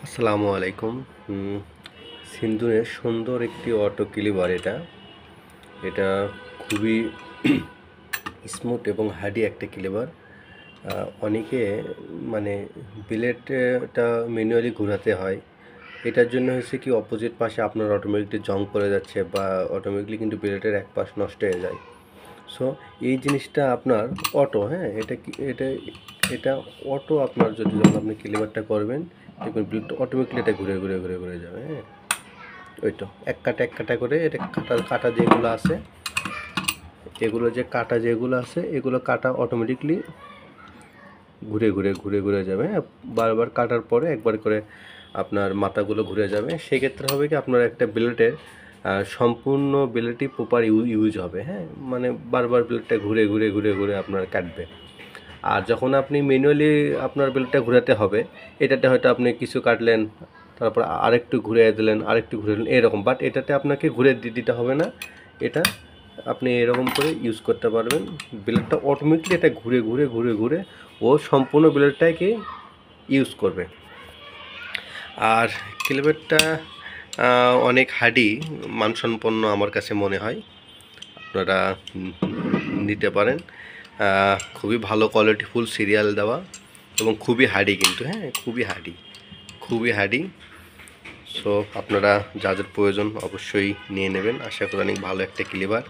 আসসালামু আলাইকুম। সিন্ধুনের সুন্দর একটি অটো ক্লিপার এটা। এটা খুবই স্মুথ এবং হার্ডি একটা ক্লিপার। অনেকে মানে ব্লেডটা ম্যানুয়ালি ঘোরাতে হয়। এটার জন্য হচ্ছে কি অপোজিট পাশে আপনার অটোমেটিকলি জং পড়ে যাচ্ছে বা অটোমেটিকলি কিন্তু ব্লেডের এক পাশ নষ্ট হয়ে যায়। সো এই জিনিসটা আপনার অটো, হ্যাঁ, এটা কি এটা এটা অটো আপনার যদি যখন আপনি ক্লিপারটা করবেন দেখবেন ব্লেডটা অটোমেটিকলি এটা ঘুরে ঘুরে ঘুরে ঘুরে যাবে, হ্যাঁ। ওই তো এক কাটা করে এটা কাটা কাটা যেগুলো আছে, এগুলো যে কাটা যেগুলো আছে এগুলো কাটা অটোমেটিকলি ঘুরে ঘুরে ঘুরে ঘুরে যাবে, হ্যাঁ। বারবার কাটার পরে একবার করে আপনার মাথাগুলো ঘুরে যাবে। সেক্ষেত্রে হবে কি আপনার একটা ব্লেডের সম্পূর্ণ ব্লেডটি প্রপার ইউজ হবে, হ্যাঁ। মানে বারবার ব্লেডটা ঘুরে ঘুরে ঘুরে ঘুরে আপনার কাটবে। আর যখন আপনি ম্যানুয়ালি আপনার ব্লেডটা ঘোরাতে হবে, এটাতে হয়তো আপনি কিছু কাটলেন, তারপর আরেকটু ঘুরে দিলেন, আরেকটু ঘুরে দিলেন, এরকম। বাট এটাতে আপনাকে ঘুরে দিতে হবে না। এটা আপনি এরকম করে ইউজ করতে পারবেন। ব্লেডটা অটোমেটিকলি এটা ঘুরে ঘুরে ঘুরে ঘুরে ও সম্পূর্ণ ব্লেডটাকে ইউজ করবে। আর ক্লিপারটা অনেক হার্ডি, মানসম্পন্ন আমার কাছে মনে হয়। আপনারা নিতে পারেন। খুবই ভালো কোয়ালিটি, ফুল সিরিয়াল দেওয়া এবং খুবই হার্ডি কিন্তু, হ্যাঁ, খুবই হার্ডি, খুবই হার্ডি। সো আপনারা যাদের প্রয়োজন অবশ্যই নিয়ে নেবেন। আশা করি অনেক ভালো একটা ক্লিপার।